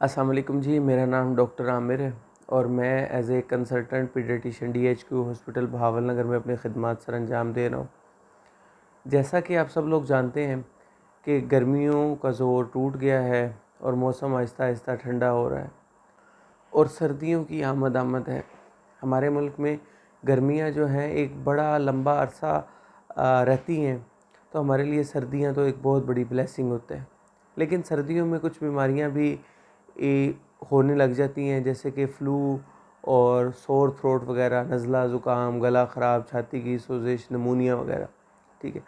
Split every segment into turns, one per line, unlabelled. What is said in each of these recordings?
अस्सलाम वालेकुम जी, मेरा नाम डॉक्टर आमिर है और मैं as a consultant paediatrician DHQ hospital Bahawalnagar में अपनी खिदमत सर अंजाम दे रहा हूँ। जैसा कि आप सब लोग जानते हैं कि गर्मियों का ज़ोर टूट गया है और मौसम आहिस्ता आहिस्ता ठंडा हो रहा है और सर्दियों की आमद है। हमारे मुल्क में गर्मियाँ जो हैं एक बड़ा लंबा अरसा रहती हैं, तो हमारे लिए सर्दियाँ तो एक बहुत बड़ी ब्लेसिंग होते हैं। लेकिन सर्दियों में कुछ बीमारियाँ भी होने लग जाती हैं, जैसे कि फ़्लू और सोर थ्रोट वगैरह, नज़ला ज़ुकाम, गला ख़राब, छाती की सोजिश, नमूनिया वगैरह। ठीक है,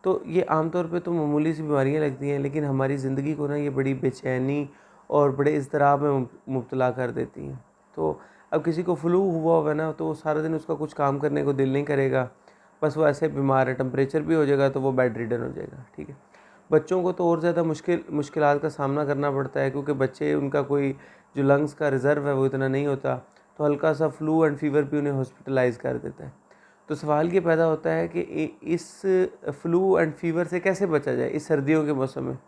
तो ये आमतौर पे तो मामूली सी बीमारियाँ लगती हैं, लेकिन हमारी ज़िंदगी को ना ये बड़ी बेचैनी और बड़े इज़्तिराब में मुब्तला कर देती हैं। तो अब किसी को फ़्लू हुआ हुआ है ना, तो सारा दिन उसका कुछ काम करने को दिल नहीं करेगा, बस वो ऐसे बीमार है। टेम्परेचर भी हो जाएगा तो वो बेड रिडन हो जाएगा। ठीक है, बच्चों को तो और ज़्यादा मुश्किलात का सामना करना पड़ता है, क्योंकि बच्चे, उनका कोई जो लंग्स का रिज़र्व है वो इतना नहीं होता, तो हल्का सा फ्लू एंड फीवर भी उन्हें हॉस्पिटलाइज़ कर देता है। तो सवाल ये पैदा होता है कि इस फ्लू एंड फीवर से कैसे बचा जाए इस सर्दियों के मौसम में।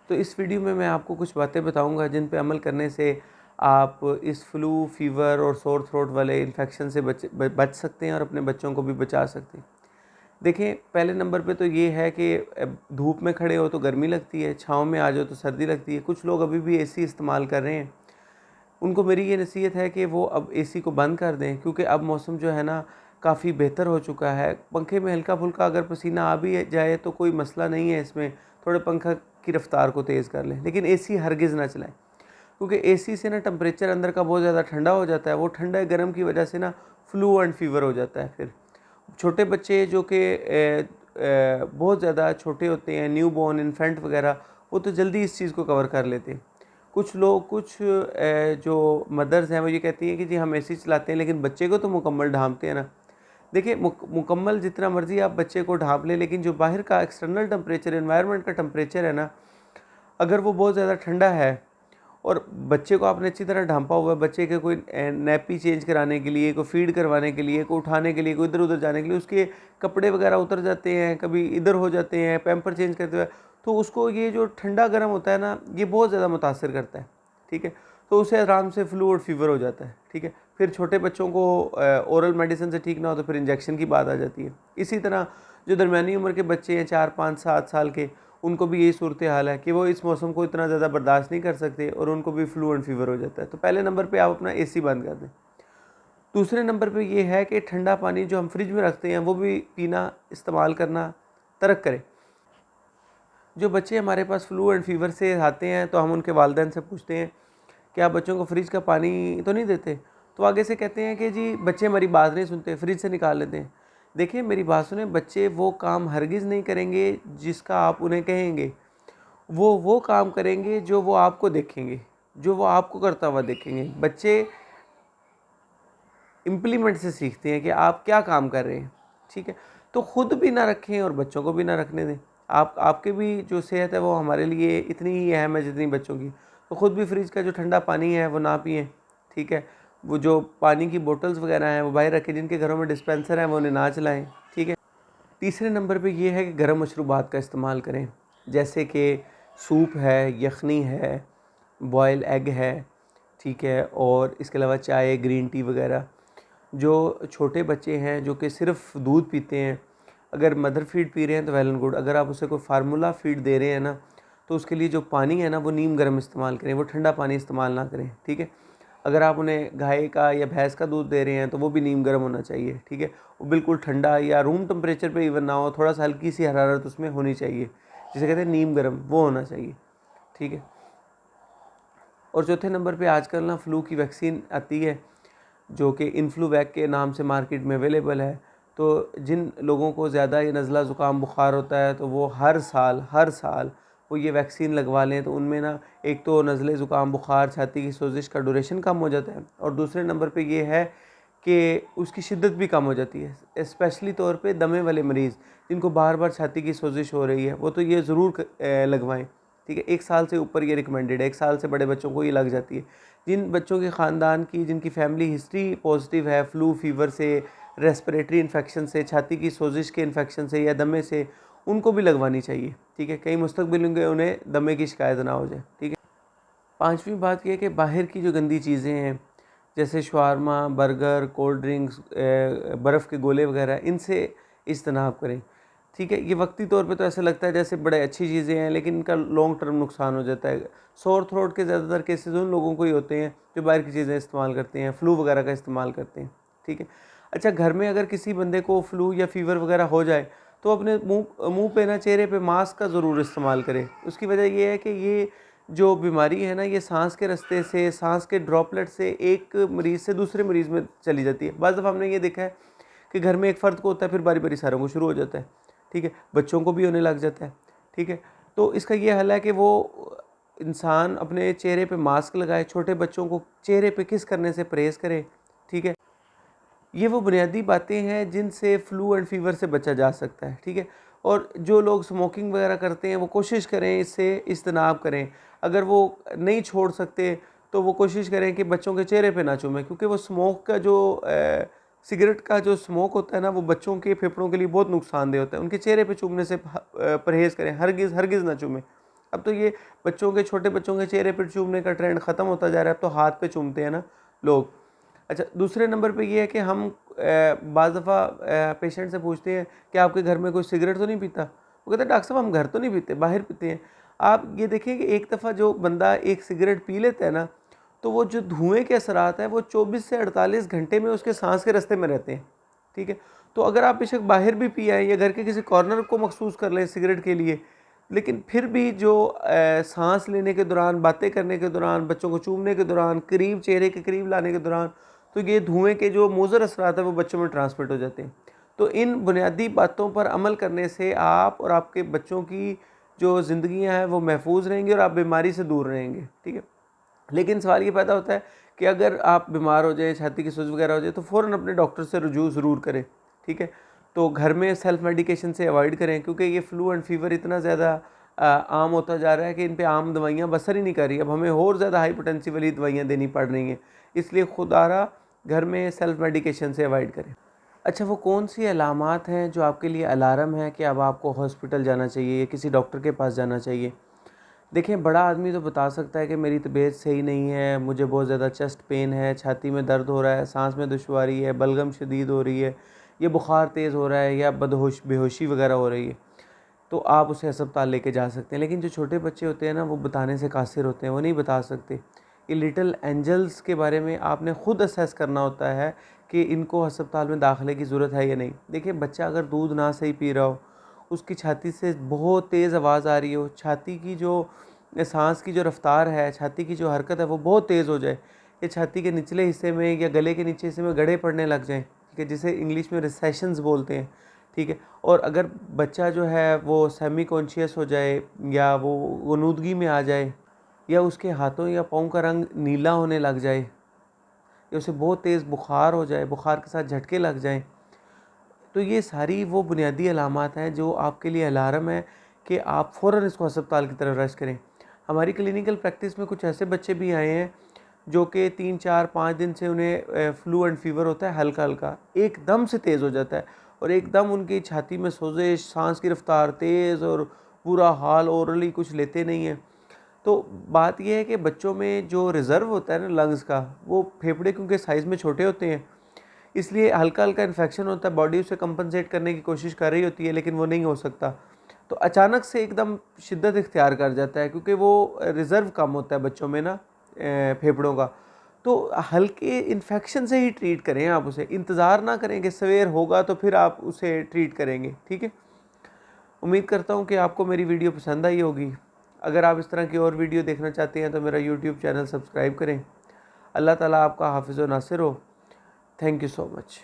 तो इस वीडियो में मैं आपको कुछ बातें बताऊंगा जिन पे अमल करने से आप इस फ्लू, फीवर और सोर थ्रोट वाले इन्फेक्शन से बच सकते हैं और अपने बच्चों को भी बचा सकते हैं। देखिए, पहले नंबर पे तो ये है कि धूप में खड़े हो तो गर्मी लगती है, छाँव में आ जाओ तो सर्दी लगती है। कुछ लोग अभी भी एसी इस्तेमाल कर रहे हैं, उनको मेरी ये नसीहत है कि वो अब एसी को बंद कर दें, क्योंकि अब मौसम जो है ना काफ़ी बेहतर हो चुका है। पंखे में हल्का फुल्का अगर पसीना आ भी जाए तो कोई मसला नहीं है इसमें, थोड़े पंखा की रफ्तार को तेज़ कर लें, लेकिन एसी हरगिज़ ना चलाएं, क्योंकि एसी से ना टेम्परेचर अंदर का बहुत ज़्यादा ठंडा हो जाता है। वो ठंडा गर्म की वजह से ना फ्लू एंड फीवर हो जाता है। फिर छोटे बच्चे जो कि बहुत ज़्यादा छोटे होते हैं, न्यू बॉर्न इन्फेंट वगैरह, वो तो जल्दी इस चीज़ को कवर कर लेते हैं। कुछ लोग, कुछ जो मदर्स हैं वो ये कहती हैं कि जी हम एसी चलाते हैं लेकिन बच्चे को तो मुकम्मल ढांपते हैं ना। देखिए, मुकम्मल जितना मर्ज़ी आप बच्चे को ढांप लें, लेकिन जो बाहर का एक्सटर्नल टेम्परेचर, एनवायरनमेंट का टेम्परेचर है ना, अगर वो बहुत ज़्यादा ठंडा है और बच्चे को आपने अच्छी तरह ढांपा हुआ है, बच्चे के कोई नैपी चेंज कराने के लिए, कोई फीड करवाने के लिए, कोई उठाने के लिए, कोई इधर उधर जाने के लिए, उसके कपड़े वगैरह उतर जाते हैं, कभी इधर हो जाते हैं, पैम्पर चेंज करते हुए, तो उसको ये जो ठंडा गर्म होता है ना, ये बहुत ज़्यादा मुतासर करता है। ठीक है, तो उसे आराम से फ्लू और फीवर हो जाता है। ठीक है, फिर छोटे बच्चों को ओरल मेडिसिन से ठीक ना हो तो फिर इंजेक्शन की बात आ जाती है। इसी तरह जो दरमियानी उम्र के बच्चे हैं, 4, 5, 7 साल के, उनको भी यही सूरत हाल है कि वो इस मौसम को इतना ज़्यादा बर्दाश्त नहीं कर सकते और उनको भी फ्लू एंड फीवर हो जाता है। तो पहले नंबर पे आप अपना एसी बंद कर दें। दूसरे नंबर पे ये है कि ठंडा पानी जो हम फ्रिज में रखते हैं वो भी पीना, इस्तेमाल करना तर्क करें। जो बच्चे हमारे पास फ्लू एंड फीवर से आते हैं तो हम उनके वालिदैन से पूछते हैं कि आप बच्चों को फ्रिज का पानी तो नहीं देते, तो आगे से कहते हैं कि जी बच्चे हमारी बात नहीं सुनते, फ्रिज से निकाल लेते हैं। देखिए, मेरी बात सुने, बच्चे वो काम हरगिज़ नहीं करेंगे जिसका आप उन्हें कहेंगे। वो काम करेंगे जो वो आपको देखेंगे, जो वो आपको करता हुआ देखेंगे। बच्चे इम्प्लीमेंट से सीखते हैं कि आप क्या काम कर रहे हैं। ठीक है, तो ख़ुद भी ना रखें और बच्चों को भी ना रखने दें। आपके भी जो सेहत है वो हमारे लिए इतनी ही अहम है जितनी बच्चों की। तो ख़ुद भी फ्रिज का जो ठंडा पानी है वो ना पिएं। ठीक है, वो जो पानी की बोतल्स वगैरह हैं वो बाहर रखें, जिनके घरों में डिस्पेंसर है वो उन्हें ना चलाएँ। ठीक है, तीसरे नंबर पे ये है कि गर्म मशरूबात का इस्तेमाल करें, जैसे कि सूप है, यखनी है, बॉयल एग है। ठीक है, और इसके अलावा चाय, ग्रीन टी वगैरह। जो छोटे बच्चे हैं जो कि सिर्फ दूध पीते हैं, अगर मदर फीड पी रहे हैं तो वेल एंड गुड। अगर आप उसे कोई फार्मूला फीड दे रहे हैं ना, तो उसके लिए जो पानी है ना वो नीम गर्म इस्तेमाल करें, वो ठंडा पानी इस्तेमाल ना करें। ठीक है, अगर आप उन्हें गाय का या भैंस का दूध दे रहे हैं तो वो भी नीम गर्म होना चाहिए। ठीक है, वो बिल्कुल ठंडा या रूम टेम्परेचर पे इवन ना हो, थोड़ा सा हल्की सी हरारत उसमें होनी चाहिए, जिसे कहते हैं नीम गर्म, वो होना चाहिए। ठीक है, और चौथे नंबर पे आजकल ना फ्लू की वैक्सीन आती है जो कि इन्फ्लूवैक के नाम से मार्केट में अवेलेबल है। तो जिन लोगों को ज़्यादा ये नज़ला ज़ुकाम बुखार होता है तो वो हर साल वो ये वैक्सीन लगवा लें, तो उनमें ना एक तो नज़ले ज़ुकाम बुखार, छाती की सोजिश का ड्यूरेशन कम हो जाता है, और दूसरे नंबर पे ये है कि उसकी शिद्दत भी कम हो जाती है। स्पेशली तौर पे दमे वाले मरीज़ जिनको बार बार छाती की सोजिश हो रही है, वो तो ये ज़रूर लगवाएं। ठीक है, 1 साल से ऊपर ये रिकमेंडेड है, 1 साल से बड़े बच्चों को ये लग जाती है। जिन बच्चों के ख़ानदान की, जिनकी फैमिली हिस्ट्री पॉजिटिव है फ्लू फीवर से, रेस्पिरेटरी इन्फेक्शन से, छाती की सोजिश के इन्फेक्शन से या दमे से, उनको भी लगवानी चाहिए। ठीक है, कहीं मुस्तकबिल में उन्हें दमे की शिकायत ना हो जाए। ठीक है, पांचवी बात यह है कि बाहर की जो गंदी चीज़ें हैं जैसे शवारमा, बर्गर, कोल्ड ड्रिंक्स, बर्फ़ के गोले वगैरह, इनसे इज्तनाब करें। ठीक है, ये वक्ती तौर पे तो ऐसा लगता है जैसे बड़े अच्छी चीज़ें हैं, लेकिन इनका लॉन्ग टर्म नुकसान हो जाता है। सोर थ्रोट के ज़्यादातर केसेस उन लोगों को ही होते हैं जो बाहर की चीज़ें इस्तेमाल करते हैं, फ्लू वगैरह का इस्तेमाल करते हैं। ठीक है। अच्छा, घर में अगर किसी बंदे को फ्लू या फीवर वगैरह हो जाए तो अपने मुंह पे ना, चेहरे पे मास्क का ज़रूर इस्तेमाल करें। उसकी वजह ये है कि ये जो बीमारी है ना, ये सांस के रास्ते से, सांस के ड्रॉपलेट से एक मरीज़ से दूसरे मरीज़ में चली जाती है। बाज़ दफ़ा हमने ये देखा है कि घर में एक फ़र्द को होता है, फिर बारी बारी सारों को शुरू हो जाता है। ठीक है, बच्चों को भी होने लग जाता है। ठीक है, तो इसका ये हल है कि वो इंसान अपने चेहरे पे मास्क लगाए, छोटे बच्चों को चेहरे पे किस करने से परहेज़ करे। ठीक है, ये वो बुनियादी बातें हैं जिनसे फ्लू एंड फीवर से बचा जा सकता है। ठीक है, और जो लोग स्मोकिंग वगैरह करते हैं वो कोशिश करें इससे इज्तनाब करें। अगर वो नहीं छोड़ सकते तो वो कोशिश करें कि बच्चों के चेहरे पे ना चूमें, क्योंकि वो स्मोक का जो सिगरेट का जो स्मोक होता है ना, वो बच्चों के फेफड़ों के लिए बहुत नुकसानदेह होता है। उनके चेहरे पे चूमने से परहेज़ करें, हरगिज़ हरगिज़ ना चूमें। अब तो ये बच्चों के, छोटे बच्चों के चेहरे पे चूमने का ट्रेंड ख़त्म होता जा रहा है, अब तो हाथ पे चूमते हैं ना लोग। अच्छा, दूसरे नंबर पे ये है कि हम बाज़ दफ़ा पेशेंट से पूछते हैं कि आपके घर में कोई सिगरेट तो नहीं पीता? वो कहता है डॉक्टर साहब हम घर तो नहीं पीते, बाहर पीते हैं। आप ये देखें कि एक दफ़ा जो बंदा एक सिगरेट पी लेता है ना, तो वो जो धुएँ के असरात हैं वो 24 से 48 घंटे में उसके सांस के रास्ते में रहते हैं। ठीक है? तो अगर आप बेशक बाहर भी पी आएँ या घर के किसी कॉर्नर को मखसूस कर लें सिगरेट के लिए, लेकिन फिर भी जो साँस लेने के दौरान, बातें करने के दौरान, बच्चों को चूमने के दौरान, करीब चेहरे के करीब लाने के दौरान, तो ये धुएँ के जो मुज़र असरात है वो बच्चों में ट्रांसमिट हो जाते हैं। तो इन बुनियादी बातों पर अमल करने से आप और आपके बच्चों की जो ज़िंदगियाँ हैं वो महफूज रहेंगी और आप बीमारी से दूर रहेंगे। ठीक है? लेकिन सवाल ये पैदा होता है कि अगर आप बीमार हो जाए, छाती की सूज वगैरह हो जाए, तो फ़ौरन अपने डॉक्टर से रुजू ज़रूर करें। ठीक है? तो घर में सेल्फ मेडिकेशन से अवॉइड करें, क्योंकि ये फ्लू एंड फीवर इतना ज़्यादा आम होता जा रहा है कि इन पे आम दवाइयाँ असर ही नहीं कर रही। अब हमें और ज़्यादा हाई पोटेंसी वाली दवाइयाँ देनी पड़ रही हैं। इसलिए खुदारा घर में सेल्फ मेडिकेशन से अवॉइड करें। अच्छा, वो कौन सी अलामात हैं जो आपके लिए अलार्म है कि अब आपको हॉस्पिटल जाना चाहिए या किसी डॉक्टर के पास जाना चाहिए? देखिए, बड़ा आदमी तो बता सकता है कि मेरी तबीयत सही नहीं है, मुझे बहुत ज़्यादा चेस्ट पेन है, छाती में दर्द हो रहा है, सांस में दुश्वारी है, बलगम शदीद हो रही है, या बुखार तेज़ हो रहा है, या बेहोशी वगैरह हो रही है, तो आप उसे अस्पताल लेके जा सकते हैं। लेकिन जो छोटे बच्चे होते हैं ना, वो बताने से कासिर होते हैं, वो नहीं बता सकते। ये लिटिल एंजल्स के बारे में आपने ख़ुद असेस करना होता है कि इनको अस्पताल में दाखिले की ज़रूरत है या नहीं। देखिए, बच्चा अगर दूध ना सही पी रहा हो, उसकी छाती से बहुत तेज़ आवाज़ आ रही हो, छाती की जो सांस की जो रफ्तार है, छाती की जो हरकत है वो बहुत तेज़ हो जाए, या छाती के निचले हिस्से में या गले के नीचे हिस्से में गड़े पड़ने लग जाएँ, ठीक है, जिसे इंग्लिश में रिसेशंस बोलते हैं। ठीक है, और अगर बच्चा जो है वो सेमी कॉन्शियस हो जाए, या वो ग़ुनूदगी में आ जाए, या उसके हाथों या पाँव का रंग नीला होने लग जाए, या उसे बहुत तेज़ बुखार हो जाए, बुखार के साथ झटके लग जाएँ, तो ये सारी वो बुनियादी अलामात हैं जो आपके लिए अलार्म है कि आप फ़ौरन इसको अस्पताल की तरफ रश करें। हमारी क्लिनिकल प्रैक्टिस में कुछ ऐसे बच्चे भी आए हैं जो कि 3, 4, 5 दिन से उन्हें फ्लू एंड फीवर होता है, हल्का-हल्का, एकदम से तेज़ हो जाता है, और एकदम उनकी छाती में सोज़िश, साँस की रफ़्तार तेज़, और बुरा हाल, ओरली कुछ लेते नहीं हैं। तो बात ये है कि बच्चों में जो रिज़र्व होता है ना लंग्स का, वो फेफड़े क्योंकि साइज़ में छोटे होते हैं, इसलिए हल्का-हल्का इन्फेक्शन होता है, बॉडी उसे कंपनसेट करने की कोशिश कर रही होती है, लेकिन वो नहीं हो सकता। तो अचानक से एकदम शिद्दत इख्तियार कर जाता है, क्योंकि वो रिज़र्व कम होता है बच्चों में ना, फेफड़ों का। तो हल्के इन्फेक्शन से ही ट्रीट करें आप उसे, इंतज़ार ना करें कि सवेर होगा तो फिर आप उसे ट्रीट करेंगे। ठीक है? उम्मीद करता हूँ कि आपको मेरी वीडियो पसंद आई होगी। अगर आप इस तरह की और वीडियो देखना चाहते हैं तो मेरा यूट्यूब चैनल सब्सक्राइब करें। अल्लाह ताला आपका हाफ़िज़ व नासिर हो। Thank you so much.